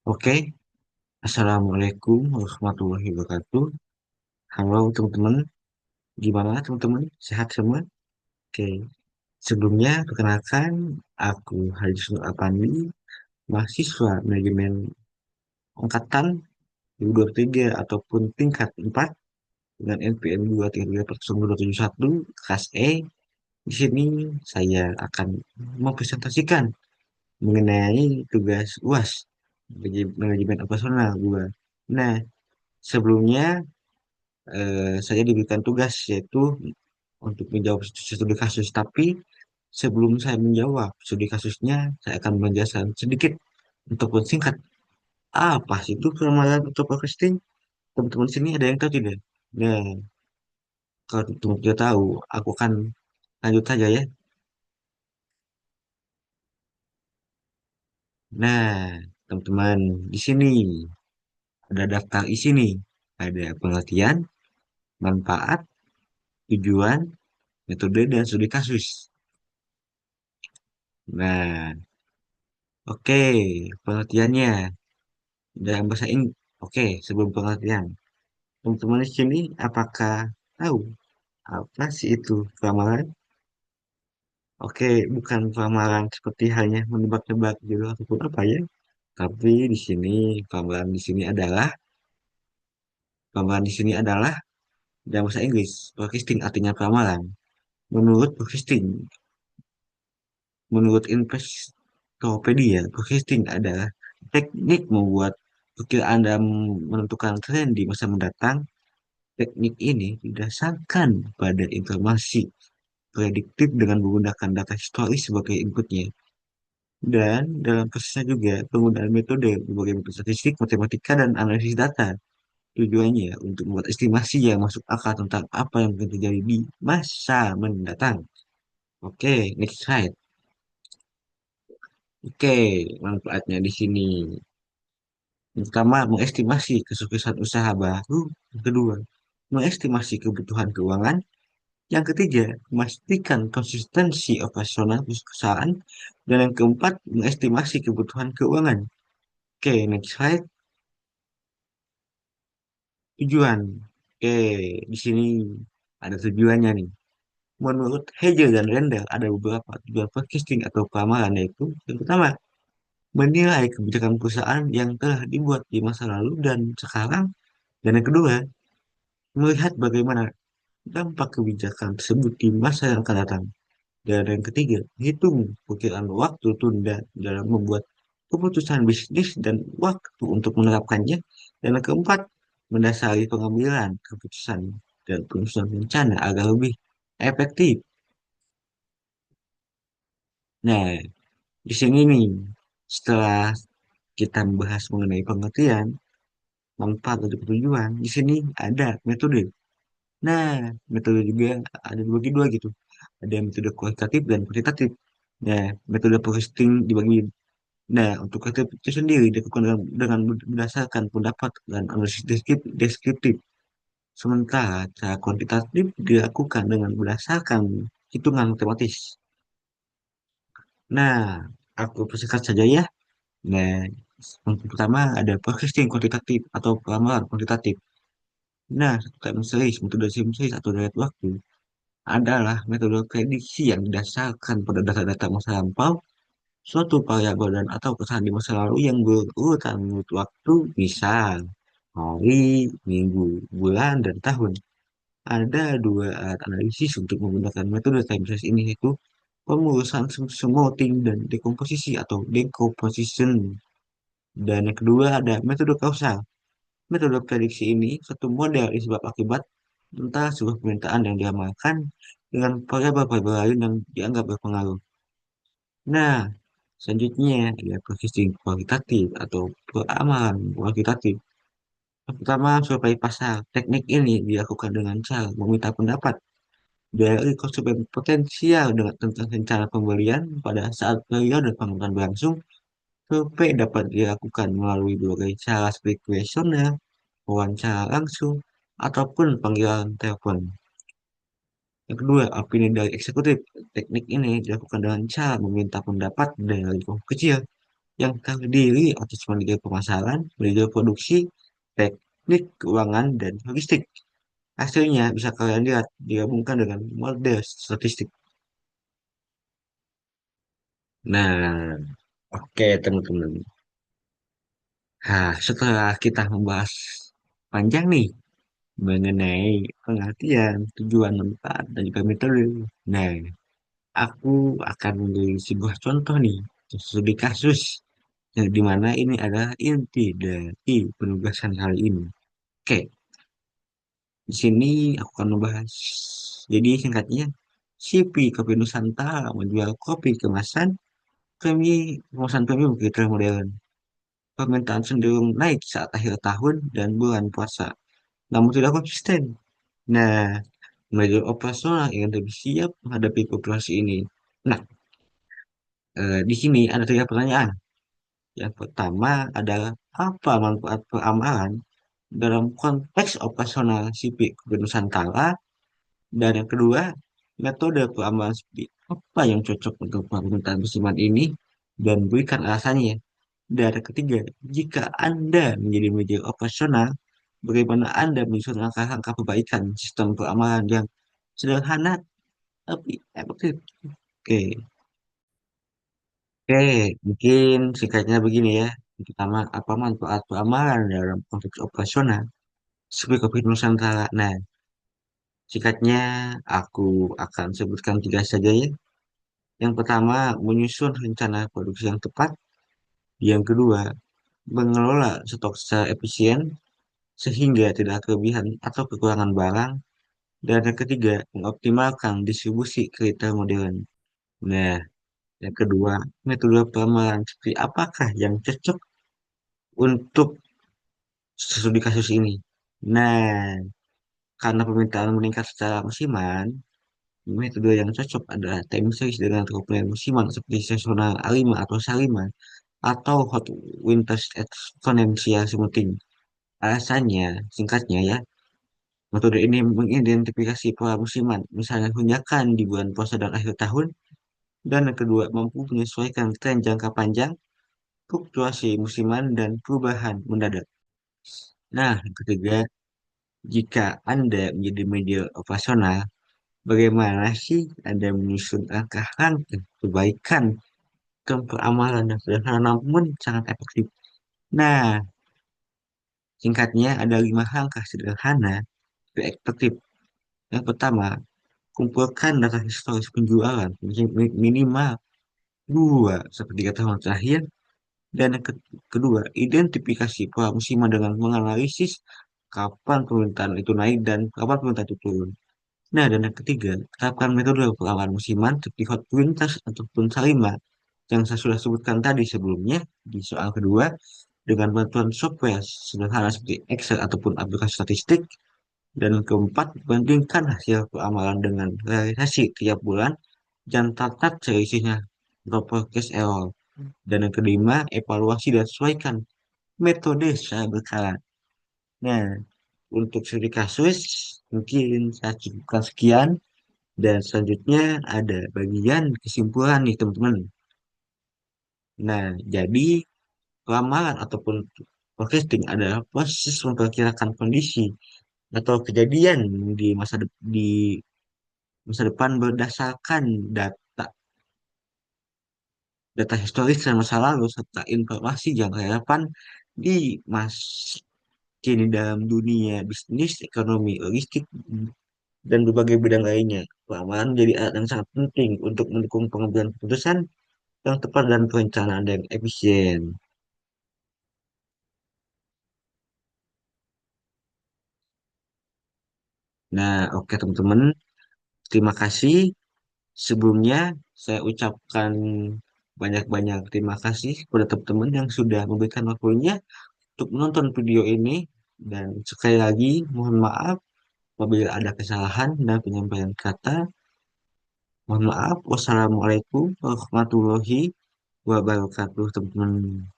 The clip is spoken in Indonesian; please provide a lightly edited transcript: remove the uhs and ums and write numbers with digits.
Oke, Assalamualaikum warahmatullahi wabarakatuh. Halo teman-teman, gimana teman-teman? Sehat semua? Oke, sebelumnya perkenalkan, aku Haris Nur Apandi, mahasiswa manajemen angkatan 2023 ataupun tingkat 4 dengan NPM 2334071 kelas E. Di sini saya akan mempresentasikan mengenai tugas UAS manajemen operasional 2. Nah, sebelumnya saya diberikan tugas yaitu untuk menjawab studi kasus. Tapi sebelum saya menjawab studi kasusnya, saya akan menjelaskan sedikit ataupun singkat apa sih itu ramalan atau forecasting. Teman-teman sini ada yang tahu tidak? Nah, kalau teman-teman tidak tahu, aku akan lanjut saja ya. Nah, teman-teman di sini ada daftar isi nih. Ada pengertian, manfaat, tujuan, metode, dan studi kasus. Nah, oke, pengertiannya. Dalam bahasa Inggris. Oke, sebelum pengertian. Teman-teman di sini apakah tahu apa sih itu ramalan? Oke, bukan ramalan seperti hanya menebak-nebak jodoh ataupun apa ya. Tapi di sini ramalan di sini adalah dalam bahasa Inggris. Forecasting artinya ramalan. Menurut forecasting, menurut Investopedia, forecasting adalah teknik membuat perkiraan dan menentukan tren di masa mendatang. Teknik ini didasarkan pada informasi prediktif dengan menggunakan data historis sebagai inputnya. Dan dalam prosesnya juga penggunaan metode berbagai metode statistik, matematika, dan analisis data. Tujuannya untuk membuat estimasi yang masuk akal tentang apa yang akan terjadi di masa mendatang. Oke, next slide. Oke, manfaatnya di sini. Yang pertama, mengestimasi kesuksesan usaha baru. Yang kedua, mengestimasi kebutuhan keuangan. Yang ketiga, memastikan konsistensi operasional perusahaan. Dan yang keempat, mengestimasi kebutuhan keuangan. Oke, next slide. Tujuan. Oke, di sini ada tujuannya nih. Menurut Hegel dan Randall, ada beberapa tujuan forecasting atau peramalan, yaitu yang pertama, menilai kebijakan perusahaan yang telah dibuat di masa lalu dan sekarang. Dan yang kedua, melihat bagaimana dampak kebijakan tersebut di masa yang akan datang. Dan yang ketiga, hitung perkiraan waktu tunda dalam membuat keputusan bisnis dan waktu untuk menerapkannya. Dan yang keempat, mendasari pengambilan keputusan dan penyusunan rencana agar lebih efektif. Nah, di sini nih, setelah kita membahas mengenai pengertian, manfaat untuk tujuan, di sini ada metode. Nah, metode juga ada dibagi dua gitu. Ada metode kualitatif dan kuantitatif. Nah, metode posting dibagi. Nah, untuk kreatif itu sendiri dilakukan dengan berdasarkan pendapat dan analisis deskriptif. Sementara cara kuantitatif dilakukan dengan berdasarkan hitungan matematis. Nah, aku persingkat saja ya. Nah, yang pertama ada forecasting kuantitatif atau peramalan kuantitatif. Nah, time series, metode sim series atau deret waktu adalah metode prediksi yang didasarkan pada data-data masa lampau suatu variabel dan atau kesalahan di masa lalu yang berurutan menurut waktu, misal hari, minggu, bulan, dan tahun. Ada dua alat analisis untuk menggunakan metode time series ini, yaitu pemurusan smoothing dan dekomposisi atau decomposition. Dan yang kedua ada metode kausal. Metode prediksi ini satu model sebab akibat tentang sebuah permintaan yang diamalkan dengan variabel-variabel lain yang dianggap berpengaruh. Nah, selanjutnya ada forecasting kualitatif atau peramalan kualitatif. Yang pertama, survei pasar. Teknik ini dilakukan dengan cara meminta pendapat dari konsumen potensial dengan tentang rencana pembelian pada saat periode pengumuman berlangsung. Survei dapat dilakukan melalui berbagai cara seperti kuesioner, wawancara langsung, ataupun panggilan telepon. Yang kedua, opini dari eksekutif. Teknik ini dilakukan dengan cara meminta pendapat dari kelompok kecil yang terdiri atas manajer pemasaran, manajer produksi, teknik, keuangan, dan logistik. Hasilnya bisa kalian lihat digabungkan dengan model statistik. Nah, oke teman-teman. Nah, setelah kita membahas panjang nih mengenai pengertian, tujuan, manfaat, dan juga metode. Nah, aku akan memberi sebuah contoh nih, studi kasus yang dimana ini adalah inti dari penugasan kali ini. Oke, di sini aku akan membahas. Jadi singkatnya, CP Kopi Nusantara menjual kopi kemasan kemasan premium kita modern. Permintaan cenderung naik saat akhir tahun dan bulan puasa, namun tidak konsisten. Nah, manajer operasional yang lebih siap menghadapi populasi ini. Nah, di sini ada tiga pertanyaan. Yang pertama adalah apa manfaat peramalan dalam konteks operasional sipil Gubernur Nusantara? Dan yang kedua, metode peramalan seperti apa yang cocok untuk permintaan musiman ini dan berikan alasannya. Dan yang ketiga, jika Anda menjadi manajer operasional, bagaimana Anda menyusun langkah-langkah perbaikan sistem peramalan yang sederhana tapi efektif? Oke, oke, mungkin singkatnya begini ya. Yang pertama, apa manfaat peramalan dalam konteks operasional? Seperti Kopi Nusantara. Nah, singkatnya aku akan sebutkan tiga saja ya. Yang pertama, menyusun rencana produksi yang tepat. Yang kedua, mengelola stok secara efisien sehingga tidak kelebihan atau kekurangan barang. Dan yang ketiga, mengoptimalkan distribusi ke retail modern. Nah, yang kedua, metode peramalan seperti apakah yang cocok untuk studi kasus ini? Nah, karena permintaan meningkat secara musiman, metode yang cocok adalah time series dengan komponen musiman seperti seasonal A5 atau S5 atau hot winters exponential smoothing. Alasannya, singkatnya ya, metode ini mengidentifikasi pola musiman, misalnya hunjakan di bulan puasa dan akhir tahun, dan yang kedua, mampu menyesuaikan tren jangka panjang, fluktuasi musiman, dan perubahan mendadak. Nah, yang ketiga, jika Anda menjadi media operasional, bagaimana sih Anda menyusun langkah-langkah perbaikan ke peramalan yang sederhana namun sangat efektif? Nah, singkatnya ada 5 langkah sederhana yang efektif. Yang pertama, kumpulkan data historis penjualan minimal 2 sampai 3 tahun terakhir. Dan yang kedua, identifikasi pola musiman dengan menganalisis kapan permintaan itu naik dan kapan permintaan itu turun. Nah, dan yang ketiga, terapkan metode pengawalan musiman seperti hot winters ataupun salima yang saya sudah sebutkan tadi sebelumnya di soal kedua dengan bantuan software sederhana seperti Excel ataupun aplikasi statistik. Dan keempat, bandingkan hasil peramalan dengan realisasi tiap bulan dan catat selisihnya berapa case error. Dan yang kelima, evaluasi dan sesuaikan metode secara berkala. Nah, untuk studi kasus, mungkin saya cukupkan sekian. Dan selanjutnya ada bagian kesimpulan nih teman-teman. Nah, jadi ramalan ataupun forecasting adalah proses memperkirakan kondisi atau kejadian di masa depan berdasarkan data data historis dan masa lalu serta informasi yang relevan di mas kini dalam dunia bisnis, ekonomi, logistik, dan berbagai bidang lainnya. Ramalan menjadi alat yang sangat penting untuk mendukung pengambilan keputusan yang tepat dan perencanaan yang efisien. Nah, oke teman-teman, terima kasih. Sebelumnya, saya ucapkan banyak-banyak terima kasih kepada teman-teman yang sudah memberikan waktunya untuk menonton video ini. Dan sekali lagi, mohon maaf apabila ada kesalahan dan penyampaian kata. Mohon maaf. Wassalamualaikum warahmatullahi wabarakatuh, teman-teman.